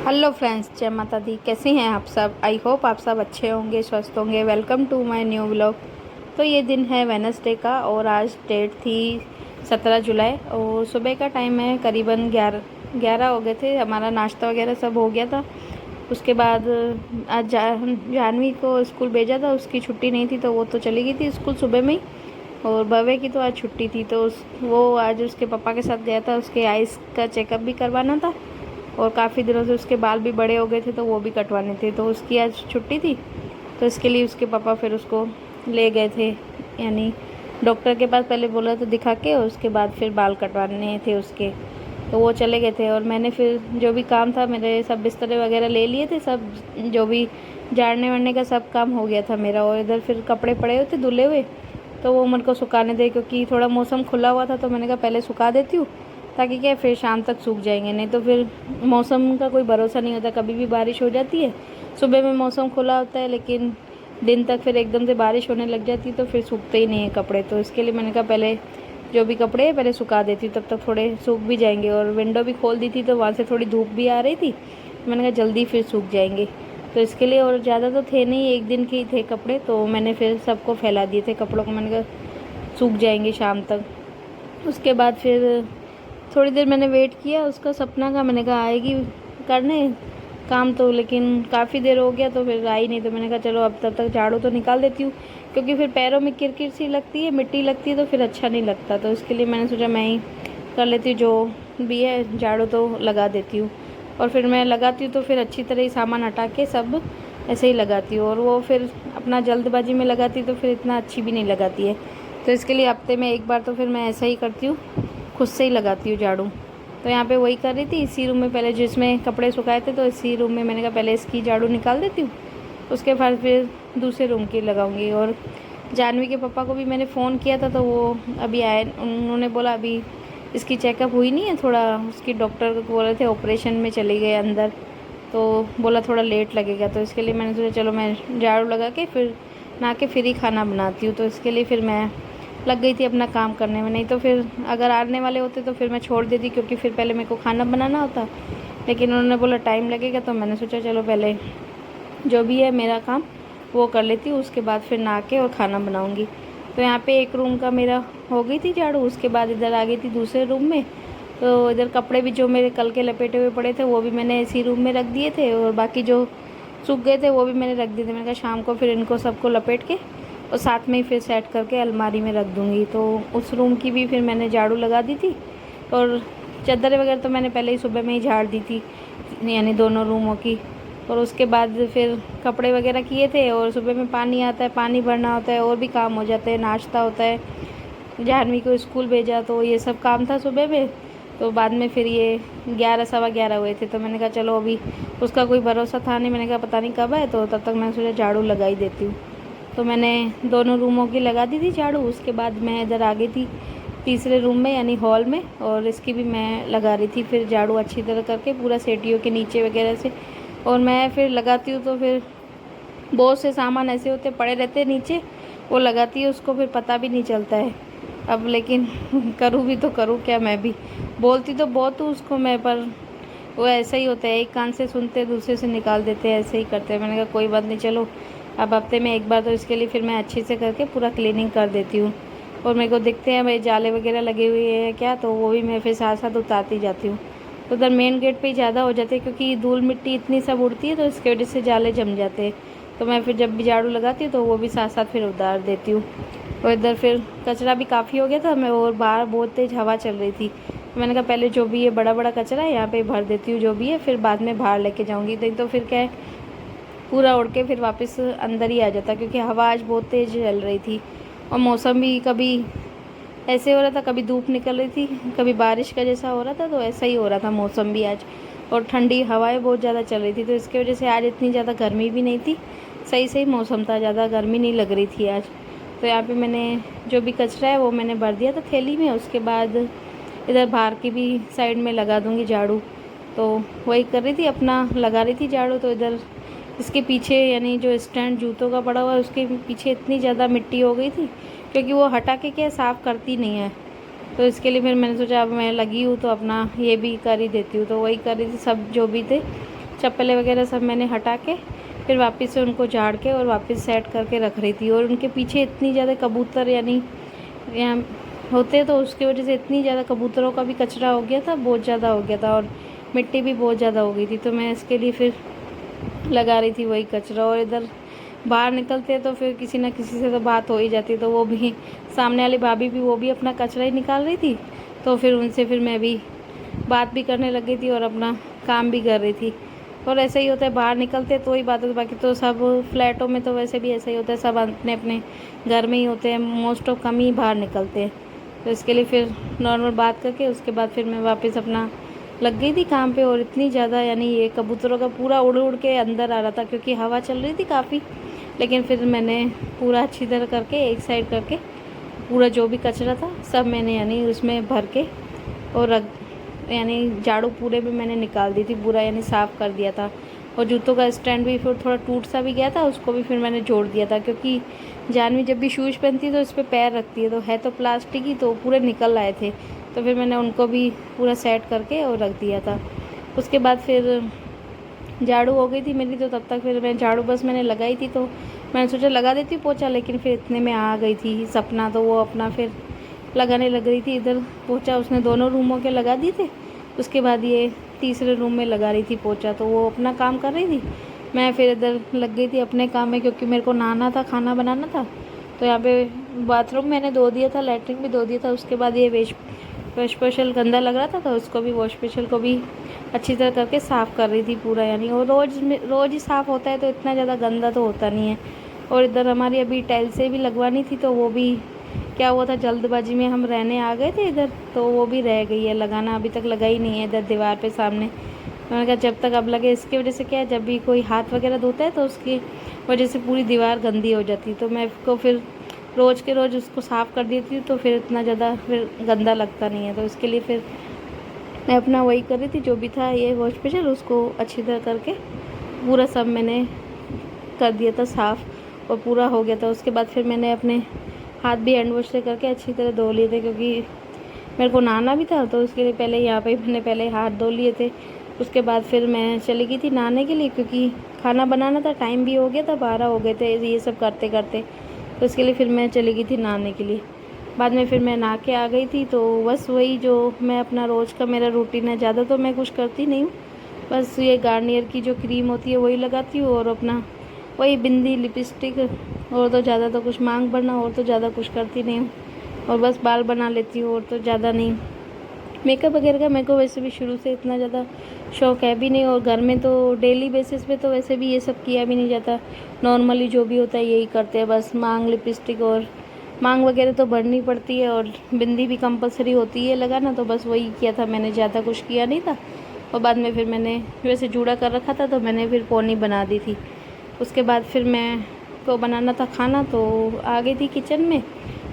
Hello friends, जय माता दी। कैसे हैं आप सब? आई होप आप सब अच्छे होंगे, स्वस्थ होंगे। Welcome to my new vlog. तो ये दिन है वेडनेसडे का और आज डेट थी 17 जुलाई और सुबह का टाइम है, करीबन 11 हो गए थे। हमारा नाश्ता वगैरह सब हो गया था। उसके बाद आज जानवी को स्कूल भेजा था, उसकी छुट्टी नहीं थी तो वो तो चली गई थी स्कूल सुबह में ही। और भव्य की तो आज छुट्टी थी तो वो आज उसके पापा के साथ गया था, उसके आइज़ का चेकअप भी करवाना था और काफ़ी दिनों से उसके बाल भी बड़े हो गए थे तो वो भी कटवाने थे। तो उसकी आज छुट्टी थी तो इसके लिए उसके पापा फिर उसको ले गए थे, यानी डॉक्टर के पास पहले बोला तो दिखा के, और उसके बाद फिर बाल कटवाने थे उसके। तो वो चले गए थे और मैंने फिर जो भी काम था, मेरे सब बिस्तरे वगैरह ले लिए थे, सब जो भी झाड़ने वाड़ने का सब काम हो गया था मेरा। और इधर फिर कपड़े पड़े हुए थे धुले हुए, तो वो मेरे को सुखाने दे, क्योंकि थोड़ा मौसम खुला हुआ था तो मैंने कहा पहले सुखा देती हूँ ताकि क्या फिर शाम तक सूख जाएंगे। नहीं तो फिर मौसम का कोई भरोसा नहीं होता, कभी भी बारिश हो जाती है। सुबह में मौसम खुला होता है लेकिन दिन तक फिर एकदम से बारिश होने लग जाती है तो फिर सूखते ही नहीं है कपड़े। तो इसके लिए मैंने कहा पहले जो भी कपड़े हैं पहले सुखा देती हूँ, तब तक थोड़े सूख भी जाएंगे। और विंडो भी खोल दी थी तो वहाँ से थोड़ी धूप भी आ रही थी, मैंने कहा जल्दी फिर सूख जाएंगे। तो इसके लिए, और ज़्यादा तो थे नहीं, एक दिन के ही थे कपड़े, तो मैंने फिर सबको फैला दिए थे कपड़ों को। मैंने कहा सूख जाएंगे शाम तक। उसके बाद फिर थोड़ी देर मैंने वेट किया उसका, सपना का। मैंने कहा आएगी करने काम तो, लेकिन काफ़ी देर हो गया तो फिर आई नहीं। तो मैंने कहा चलो अब तब तक झाड़ू तो निकाल देती हूँ, क्योंकि फिर पैरों में किरकिर सी लगती है, मिट्टी लगती है तो फिर अच्छा नहीं लगता। तो इसके लिए मैंने सोचा मैं ही कर लेती हूँ, जो भी है झाड़ू तो लगा देती हूँ। और फिर मैं लगाती हूँ तो फिर अच्छी तरह ही सामान हटा के सब ऐसे ही लगाती हूँ, और वो फिर अपना जल्दबाजी में लगाती तो फिर इतना अच्छी भी नहीं लगाती है। तो इसके लिए हफ्ते में एक बार तो फिर मैं ऐसा ही करती हूँ, खुद से ही लगाती हूँ झाड़ू। तो यहाँ पे वही कर रही थी इसी रूम में, पहले जिसमें कपड़े सुखाए थे तो इसी रूम में मैंने कहा पहले इसकी झाड़ू निकाल देती हूँ, उसके बाद फिर दूसरे रूम की लगाऊंगी। और जानवी के पापा को भी मैंने फ़ोन किया था तो वो अभी आए, उन्होंने बोला अभी इसकी चेकअप हुई नहीं है, थोड़ा उसकी डॉक्टर को बोले थे ऑपरेशन में चले गए अंदर, तो बोला थोड़ा लेट लगेगा। तो इसके लिए मैंने सोचा चलो मैं झाड़ू लगा के फिर नहा के फिर ही खाना बनाती हूँ। तो इसके लिए फिर मैं लग गई थी अपना काम करने में। नहीं तो फिर अगर आने वाले होते तो फिर मैं छोड़ देती, क्योंकि फिर पहले मेरे को खाना बनाना होता। लेकिन उन्होंने बोला टाइम लगेगा तो मैंने सोचा चलो पहले जो भी है मेरा काम वो कर लेती हूँ, उसके बाद फिर नहा के और खाना बनाऊँगी। तो यहाँ पे एक रूम का मेरा हो गई थी झाड़ू। उसके बाद इधर आ गई थी दूसरे रूम में। तो इधर कपड़े भी जो मेरे कल के लपेटे हुए पड़े थे वो भी मैंने इसी रूम में रख दिए थे, और बाकी जो सूख गए थे वो भी मैंने रख दिए थे। मैंने कहा शाम को फिर इनको सबको लपेट के और साथ में ही फिर सेट करके अलमारी में रख दूँगी। तो उस रूम की भी फिर मैंने झाड़ू लगा दी थी, और चादरें वगैरह तो मैंने पहले ही सुबह में ही झाड़ दी थी, यानी दोनों रूमों की। और उसके बाद फिर कपड़े वगैरह किए थे, और सुबह में पानी आता है, पानी भरना होता है, और भी काम हो जाते हैं, नाश्ता होता है, जानवी को स्कूल भेजा, तो ये सब काम था सुबह में। तो बाद में फिर ये 11 सवा 11 हुए थे तो मैंने कहा चलो अभी उसका कोई भरोसा था नहीं, मैंने कहा पता नहीं कब है, तो तब तक मैंने सोचा झाड़ू लगा ही देती हूँ। तो मैंने दोनों रूमों की लगा दी थी झाड़ू। उसके बाद मैं इधर आ गई थी तीसरे रूम में यानी हॉल में, और इसकी भी मैं लगा रही थी फिर झाड़ू अच्छी तरह करके पूरा सेटियों के नीचे वगैरह से। और मैं फिर लगाती हूँ तो फिर बहुत से सामान ऐसे होते पड़े रहते हैं नीचे, वो लगाती है उसको फिर पता भी नहीं चलता है। अब लेकिन करूँ भी तो करूँ क्या, मैं भी बोलती तो बहुत हूँ उसको मैं, पर वो ऐसा ही होता है, एक कान से सुनते दूसरे से निकाल देते हैं, ऐसे ही करते हैं। मैंने कहा कोई बात नहीं, चलो अब हफ्ते में एक बार तो इसके लिए फिर मैं अच्छे से करके पूरा क्लीनिंग कर देती हूँ। और मेरे को दिखते हैं भाई जाले वगैरह लगे हुए हैं क्या, तो वो भी मैं फिर साथ साथ उतारती जाती हूँ। तो उधर मेन गेट पे ही ज़्यादा हो जाते हैं, क्योंकि धूल मिट्टी इतनी सब उड़ती है तो इसके वजह से जाले जम जाते हैं। तो मैं फिर जब भी झाड़ू लगाती हूँ तो वो भी साथ साथ फिर उतार देती हूँ। और इधर फिर कचरा भी काफ़ी हो गया था, मैं और बाहर बहुत तेज़ हवा चल रही थी, तो मैंने कहा पहले जो भी ये बड़ा बड़ा कचरा है यहाँ पे भर देती हूँ, जो भी है फिर बाद में बाहर लेके जाऊँगी। नहीं तो फिर क्या है, पूरा उड़ के फिर वापस अंदर ही आ जाता, क्योंकि हवा आज बहुत तेज़ चल रही थी। और मौसम भी कभी ऐसे हो रहा था, कभी धूप निकल रही थी, कभी बारिश का जैसा हो रहा था, तो ऐसा ही हो रहा था मौसम भी आज। और ठंडी हवाएं बहुत ज़्यादा चल रही थी, तो इसकी वजह से आज इतनी ज़्यादा गर्मी भी नहीं थी, सही सही मौसम था, ज़्यादा गर्मी नहीं लग रही थी आज। तो यहाँ पे मैंने जो भी कचरा है वो मैंने भर दिया था थैली में। उसके बाद इधर बाहर की भी साइड में लगा दूँगी झाड़ू। तो वही कर रही थी, अपना लगा रही थी झाड़ू। तो इधर इसके पीछे यानी जो स्टैंड जूतों का पड़ा हुआ है उसके पीछे इतनी ज़्यादा मिट्टी हो गई थी, क्योंकि वो हटा के क्या साफ़ करती नहीं है। तो इसके लिए फिर मैंने सोचा अब मैं लगी हूँ तो अपना ये भी कर ही देती हूँ। तो वही कर रही थी, सब जो भी थे चप्पलें वगैरह सब मैंने हटा के फिर वापस से उनको झाड़ के और वापस सेट करके रख रही थी। और उनके पीछे इतनी ज़्यादा कबूतर यानी यहाँ होते, तो उसकी वजह से इतनी ज़्यादा कबूतरों का भी कचरा हो गया था, बहुत ज़्यादा हो गया था, और मिट्टी भी बहुत ज़्यादा हो गई थी। तो मैं इसके लिए फिर लगा रही थी वही कचरा। और इधर बाहर निकलते तो फिर किसी ना किसी से तो बात हो ही जाती, तो वो भी सामने वाली भाभी भी वो भी अपना कचरा ही निकाल रही थी, तो फिर उनसे फिर मैं भी बात भी करने लग गई थी और अपना काम भी कर रही थी। और ऐसा ही होता है, बाहर निकलते तो ही बात होती, बाकी तो सब फ्लैटों में तो वैसे भी ऐसा ही होता है, सब अपने अपने घर में ही होते हैं, मोस्ट ऑफ कम ही बाहर निकलते हैं। तो इसके लिए फिर नॉर्मल बात करके उसके बाद फिर मैं वापस अपना लग गई थी काम पे। और इतनी ज़्यादा यानी ये कबूतरों का पूरा उड़ उड़ के अंदर आ रहा था, क्योंकि हवा चल रही थी काफ़ी। लेकिन फिर मैंने पूरा अच्छी तरह करके एक साइड करके पूरा जो भी कचरा था सब मैंने यानी उसमें भर के और रख, यानी झाड़ू पूरे में मैंने निकाल दी थी पूरा, यानी साफ़ कर दिया था। और जूतों का स्टैंड भी फिर थोड़ा टूट सा भी गया था, उसको भी फिर मैंने जोड़ दिया था, क्योंकि जानवी जब भी शूज़ पहनती है तो इस पर पैर रखती है, तो है तो प्लास्टिक ही, तो पूरे निकल आए थे। तो फिर मैंने उनको भी पूरा सेट करके और रख दिया था। उसके बाद फिर झाड़ू हो गई थी मेरी, तो तब तक फिर मैं झाड़ू बस मैंने लगाई थी, तो मैंने सोचा लगा देती हूँ पोछा, लेकिन फिर इतने में आ गई थी सपना, तो वो अपना फिर लगाने लग रही थी। इधर पोछा उसने दोनों रूमों के लगा दिए थे, उसके बाद ये तीसरे रूम में लगा रही थी पोछा, तो वो अपना काम कर रही थी। मैं फिर इधर लग गई थी अपने काम में, क्योंकि मेरे को नहाना था, खाना बनाना था। तो यहाँ पे बाथरूम मैंने धो दिया था, लैट्रिन भी धो दिया था। उसके बाद ये वॉश स्पेशल गंदा लग रहा था, तो उसको भी वॉश स्पेशल को भी अच्छी तरह करके साफ़ कर रही थी पूरा, यानी और रोज़ ही साफ़ होता है, तो इतना ज़्यादा गंदा तो होता नहीं है। और इधर हमारी अभी टाइल्सें भी लगवानी थी, तो वो भी क्या हुआ था, जल्दबाजी में हम रहने आ गए थे इधर, तो वो भी रह गई है लगाना, अभी तक लगा ही नहीं है इधर दीवार पे सामने। मैंने कहा जब तक अब लगे, इसकी वजह से क्या है, जब भी कोई हाथ वगैरह धोता है तो उसकी वजह से पूरी दीवार गंदी हो जाती, तो मैं को फिर रोज़ के रोज़ उसको साफ़ कर देती हूँ, तो फिर इतना ज़्यादा फिर गंदा लगता नहीं है। तो इसके लिए फिर मैं अपना वही कर रही थी, जो भी था ये वॉश स्पेशल, उसको अच्छी तरह करके पूरा सब मैंने कर दिया था साफ़, और पूरा हो गया था। उसके बाद फिर मैंने अपने हाथ भी हैंड वॉश से करके अच्छी तरह धो लिए थे, क्योंकि मेरे को नहाना भी था, तो उसके लिए पहले यहाँ पे मैंने पहले हाथ धो लिए थे। उसके बाद फिर मैं चली गई थी नहाने के लिए, क्योंकि खाना बनाना था, टाइम भी हो गया था, 12 हो गए थे ये सब करते करते। तो इसके लिए फिर मैं चली गई थी नहाने के लिए। बाद में फिर मैं नहा के आ गई थी, तो बस वही जो मैं अपना रोज़ का मेरा रूटीन है, ज़्यादा तो मैं कुछ करती नहीं हूँ, बस ये गार्नियर की जो क्रीम होती है वही लगाती हूँ, और अपना वही बिंदी लिपस्टिक, और तो ज़्यादा तो कुछ मांग भरना, और तो ज़्यादा कुछ करती नहीं हूँ। और बस बाल बना लेती हूँ, और तो ज़्यादा नहीं। मेकअप वगैरह का मेरे को वैसे भी शुरू से इतना ज़्यादा शौक़ है भी नहीं, और घर में तो डेली बेसिस पे तो वैसे भी ये सब किया भी नहीं जाता, नॉर्मली जो भी होता है यही करते हैं, बस मांग लिपस्टिक और मांग वगैरह तो भरनी पड़ती है, और बिंदी भी कंपलसरी होती है लगाना, तो बस वही किया था मैंने, ज़्यादा कुछ किया नहीं था। और बाद में फिर मैंने वैसे जूड़ा कर रखा था, तो मैंने फिर पोनी बना दी थी। उसके बाद फिर मैं को बनाना था खाना, तो आ गई थी किचन में।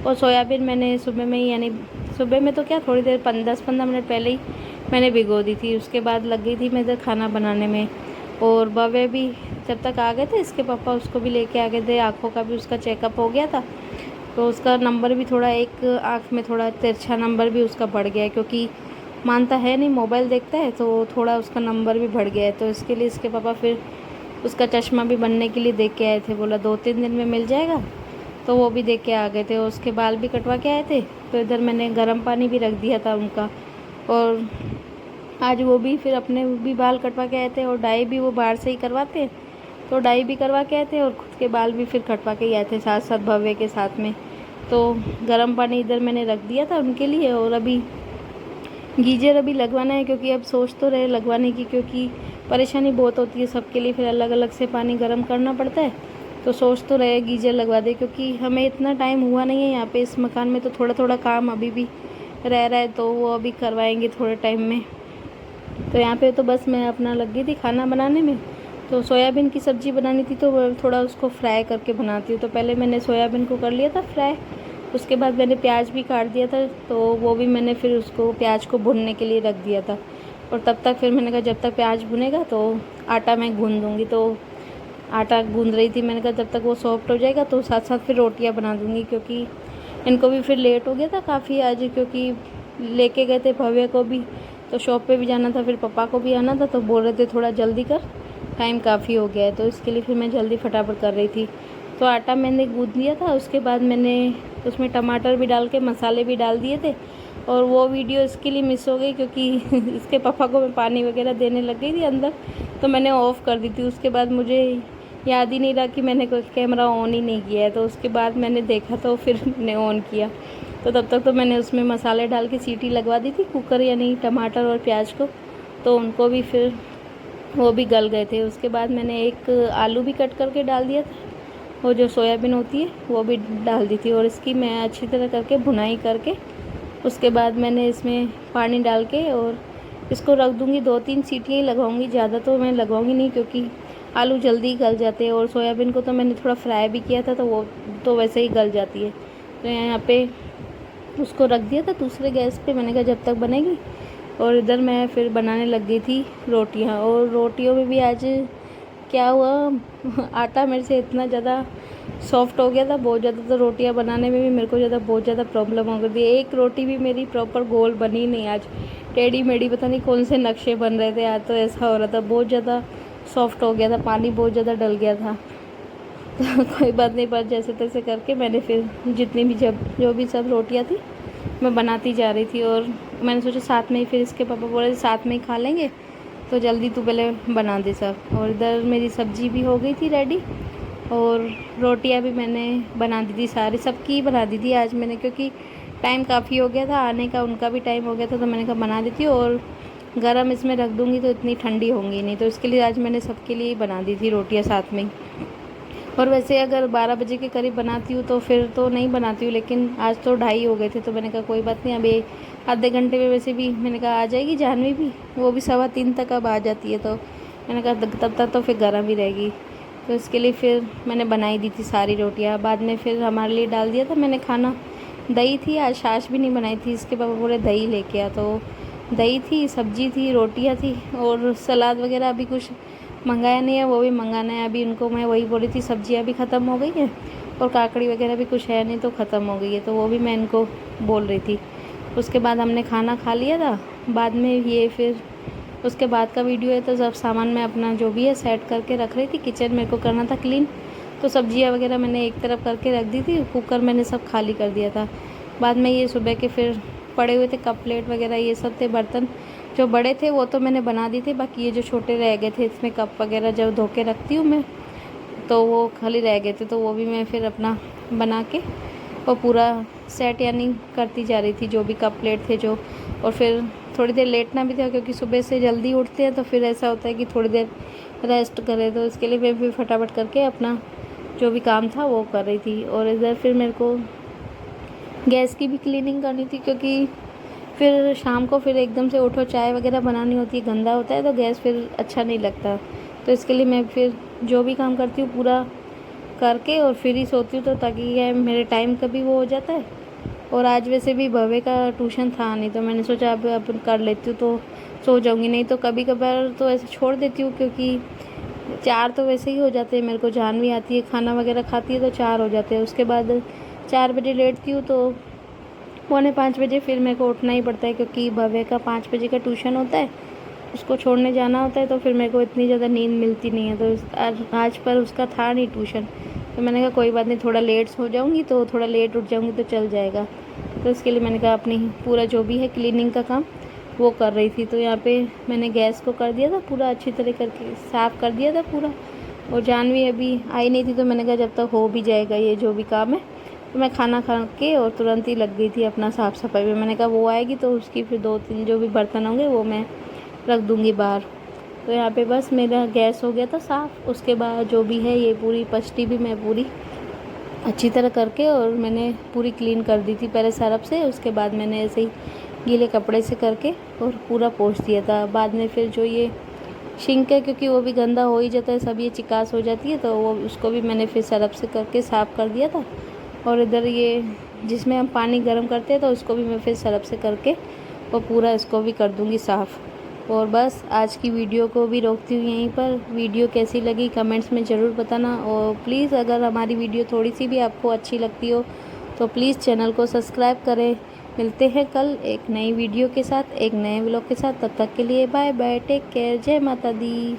और सोयाबीन मैंने सुबह में ही, यानी सुबह में तो क्या, थोड़ी देर 10-15 मिनट पहले ही मैंने भिगो दी थी। उसके बाद लग गई थी मैं इधर खाना बनाने में। और भव्य भी जब तक आ गए थे, इसके पापा उसको भी लेके आ गए थे, आँखों का भी उसका चेकअप हो गया था, तो उसका नंबर भी थोड़ा, एक आँख में थोड़ा तिरछा नंबर भी उसका बढ़ गया है, क्योंकि मानता है नहीं, मोबाइल देखता है, तो थोड़ा उसका नंबर भी बढ़ गया है। तो इसके लिए इसके पापा फिर उसका चश्मा भी बनने के लिए देख के आए थे, बोला 2-3 दिन में मिल जाएगा, तो वो भी देख के आ गए थे। और उसके बाल भी कटवा के आए थे, तो इधर मैंने गर्म पानी भी रख दिया था उनका। और आज वो भी फिर अपने भी बाल कटवा के आए थे, और डाई भी वो बाहर से ही करवाते हैं, तो डाई भी करवा के आए थे, और खुद के बाल भी फिर कटवा के ही आए थे साथ साथ भव्य के साथ में। तो गर्म पानी इधर मैंने रख दिया था उनके लिए। और अभी गीजर अभी लगवाना है, क्योंकि अब सोच तो रहे लगवाने की, क्योंकि परेशानी बहुत होती है सबके लिए, फिर अलग अलग से पानी गर्म करना पड़ता है, तो सोच तो रहे गीजर लगवा दे, क्योंकि हमें इतना टाइम हुआ नहीं है यहाँ पे इस मकान में, तो थोड़ा थोड़ा काम अभी भी रह रहा है, तो वो अभी करवाएंगे थोड़े टाइम में। तो यहाँ पे तो बस मैं अपना लग गई थी खाना बनाने में। तो सोयाबीन की सब्ज़ी बनानी थी, तो थोड़ा उसको फ्राई करके बनाती हूँ। तो पहले मैंने सोयाबीन को कर लिया था फ्राई, उसके बाद मैंने प्याज भी काट दिया था, तो वो भी मैंने फिर उसको प्याज को भुनने के लिए रख दिया था। और तब तक फिर मैंने कहा जब तक प्याज भुनेगा तो आटा मैं गूँध दूँगी, तो आटा गूँध रही थी। मैंने कहा जब तक वो सॉफ्ट हो जाएगा तो साथ साथ फिर रोटियां बना दूँगी, क्योंकि इनको भी फिर लेट हो गया था काफ़ी आज, क्योंकि लेके गए थे भव्य को भी तो शॉप पे भी जाना था, फिर पापा को भी आना था, तो बोल रहे थे थोड़ा जल्दी कर, टाइम काफ़ी हो गया है। तो इसके लिए फिर मैं जल्दी फटाफट कर रही थी। तो आटा मैंने गूँथ लिया था, उसके बाद मैंने उसमें टमाटर भी डाल के मसाले भी डाल दिए थे। और वो वीडियो इसके लिए मिस हो गई क्योंकि इसके पापा को मैं पानी वगैरह देने लग गई थी अंदर, तो मैंने ऑफ़ कर दी थी। उसके बाद मुझे याद ही नहीं रहा कि मैंने कोई कैमरा ऑन ही नहीं किया है, तो उसके बाद मैंने देखा तो फिर मैंने ऑन किया। तो तब तक तो मैंने उसमें मसाले डाल के सीटी लगवा दी थी कुकर, यानी टमाटर और प्याज को, तो उनको भी फिर वो भी गल गए थे। उसके बाद मैंने एक आलू भी कट करके डाल दिया था, वो जो सोयाबीन होती है वो भी डाल दी थी। और इसकी मैं अच्छी तरह करके भुनाई करके उसके बाद मैंने इसमें पानी डाल के और इसको रख दूँगी। 2-3 सीटियाँ ही लगाऊँगी, ज़्यादा तो मैं लगाऊँगी नहीं क्योंकि आलू जल्दी गल जाते हैं। और सोयाबीन को तो मैंने थोड़ा फ्राई भी किया था, तो वो तो वैसे ही गल जाती है। तो यहाँ पे उसको रख दिया था दूसरे गैस पे, मैंने कहा जब तक बनेगी। और इधर मैं फिर बनाने लग गई थी रोटियाँ। और रोटियों में भी आज क्या हुआ, आटा मेरे से इतना ज़्यादा सॉफ्ट हो गया था बहुत ज़्यादा, तो रोटियां बनाने में भी मेरे को बहुत ज़्यादा प्रॉब्लम हो गई थी। एक रोटी भी मेरी प्रॉपर गोल बनी नहीं आज, टेढ़ी मेढ़ी, पता नहीं कौन से नक्शे बन रहे थे आज, तो ऐसा हो रहा था, बहुत ज़्यादा सॉफ्ट हो गया था, पानी बहुत ज़्यादा डल गया था। तो कोई बात नहीं, पर जैसे तैसे करके मैंने फिर जितनी भी जो भी सब रोटियाँ थी मैं बनाती जा रही थी। और मैंने सोचा साथ में ही, फिर इसके पापा बोले साथ में ही खा लेंगे, तो जल्दी तू पहले बना दे सब। और इधर मेरी सब्ज़ी भी हो गई थी रेडी, और रोटियां भी मैंने बना दी थी, सारी सबकी बना दी थी आज मैंने, क्योंकि टाइम काफ़ी हो गया था आने का, उनका भी टाइम हो गया था, तो मैंने कहा बना देती हूँ। और गरम इसमें रख दूँगी तो इतनी ठंडी होंगी नहीं, तो इसके लिए आज मैंने सबके लिए बना दी थी रोटियाँ साथ में ही। और वैसे अगर 12 बजे के करीब बनाती हूँ तो फिर तो नहीं बनाती हूँ, लेकिन आज तो 2:30 हो गए थे, तो मैंने कहा कोई बात नहीं, अभी आधे घंटे में वैसे भी मैंने कहा आ जाएगी जानवी भी, वो भी 2:15 तक अब आ जाती है, तो मैंने कहा तब तक तो फिर गर्म ही रहेगी। तो इसके लिए फिर मैंने बनाई दी थी सारी रोटियाँ। बाद में फिर हमारे लिए डाल दिया था मैंने खाना, दही थी, आज छाछ भी नहीं बनाई थी, इसके पापा बोले दही लेके आ, तो दही थी, सब्जी थी, रोटियाँ थी, और सलाद वगैरह अभी कुछ मंगाया नहीं है, वो भी मंगाना है अभी। उनको मैं वही बोली थी, सब्जियाँ भी ख़त्म हो गई हैं और काकड़ी वगैरह भी कुछ है नहीं, तो ख़त्म हो गई है, तो वो भी मैं इनको बोल रही थी। उसके बाद हमने खाना खा लिया था। बाद में ये फिर उसके बाद का वीडियो है, तो सब सामान मैं अपना जो भी है सेट करके रख रही थी। किचन मेरे को करना था क्लीन, तो सब्जियां वगैरह मैंने एक तरफ करके रख दी थी, कुकर मैंने सब खाली कर दिया था। बाद में ये सुबह के फिर पड़े हुए थे कप प्लेट वगैरह, ये सब थे बर्तन, जो बड़े थे वो तो मैंने बना दी थे, बाकी ये जो छोटे रह गए थे, इसमें कप वगैरह जब धो के रखती हूँ मैं, तो वो खाली रह गए थे, तो वो भी मैं फिर अपना बना के वो पूरा सेट यानी करती जा रही थी, जो भी कप प्लेट थे जो। और फिर थोड़ी देर लेटना भी था क्योंकि सुबह से जल्दी उठते हैं, तो फिर ऐसा होता है कि थोड़ी देर रेस्ट करें, तो इसके लिए मैं फिर फटाफट करके अपना जो भी काम था वो कर रही थी। और इधर फिर मेरे को गैस की भी क्लीनिंग करनी थी, क्योंकि फिर शाम को फिर एकदम से उठो चाय वगैरह बनानी होती है, गंदा होता है, तो गैस फिर अच्छा नहीं लगता। तो इसके लिए मैं फिर जो भी काम करती हूँ पूरा करके और फिर ही सोती हूँ, तो ताकि ये मेरे टाइम का भी वो हो जाता है। और आज वैसे भी भवे का ट्यूशन था नहीं, तो मैंने सोचा अब अपन कर लेती हूँ तो सो जाऊँगी, नहीं तो कभी कभार तो ऐसे छोड़ देती हूँ, क्योंकि 4 तो वैसे ही हो जाते हैं, मेरे को जान भी आती है, खाना वगैरह खाती है तो 4 हो जाते हैं। उसके बाद 4 बजे लेटती हूँ, तो 4:45 बजे फिर मेरे को उठना ही पड़ता है, क्योंकि भव्य का 5 बजे का ट्यूशन होता है, उसको छोड़ने जाना होता है, तो फिर मेरे को इतनी ज़्यादा नींद मिलती नहीं है। तो आज पर उसका था नहीं ट्यूशन, तो मैंने कहा कोई बात नहीं, थोड़ा लेट सो जाऊँगी तो थोड़ा लेट उठ जाऊँगी तो चल जाएगा। तो इसके लिए मैंने कहा अपनी पूरा जो भी है क्लीनिंग का काम वो कर रही थी। तो यहाँ पे मैंने गैस को कर दिया था पूरा अच्छी तरह करके, साफ़ कर दिया था पूरा। और जानवी अभी आई नहीं थी, तो मैंने कहा जब तक हो भी जाएगा ये जो भी काम है, तो मैं खाना खा के और तुरंत ही लग गई थी अपना साफ़ सफाई में। मैंने कहा वो आएगी तो उसकी फिर 2-3 जो भी बर्तन होंगे वो मैं रख दूँगी बाहर। तो यहाँ पे बस मेरा गैस हो गया था साफ़। उसके बाद जो भी है ये पूरी पष्टी भी मैं पूरी अच्छी तरह करके और मैंने पूरी क्लीन कर दी थी पहले सरफ से, उसके बाद मैंने ऐसे ही गीले कपड़े से करके और पूरा पोंछ दिया था। बाद में फिर जो ये सिंक है, क्योंकि वो भी गंदा हो ही जाता है, सब ये चिकास हो जाती है, तो वो उसको भी मैंने फिर सरफ से करके साफ़ कर दिया था। और इधर ये जिसमें हम पानी गर्म करते हैं, तो उसको भी मैं फिर सरफ से करके और पूरा इसको भी कर दूँगी साफ़। और बस आज की वीडियो को भी रोकती हूँ यहीं पर। वीडियो कैसी लगी कमेंट्स में ज़रूर बताना, और प्लीज़ अगर हमारी वीडियो थोड़ी सी भी आपको अच्छी लगती हो तो प्लीज़ चैनल को सब्सक्राइब करें, मिलते हैं कल एक नई वीडियो के साथ, एक नए व्लॉग के साथ। तब तक के लिए बाय बाय, टेक केयर, जय माता दी।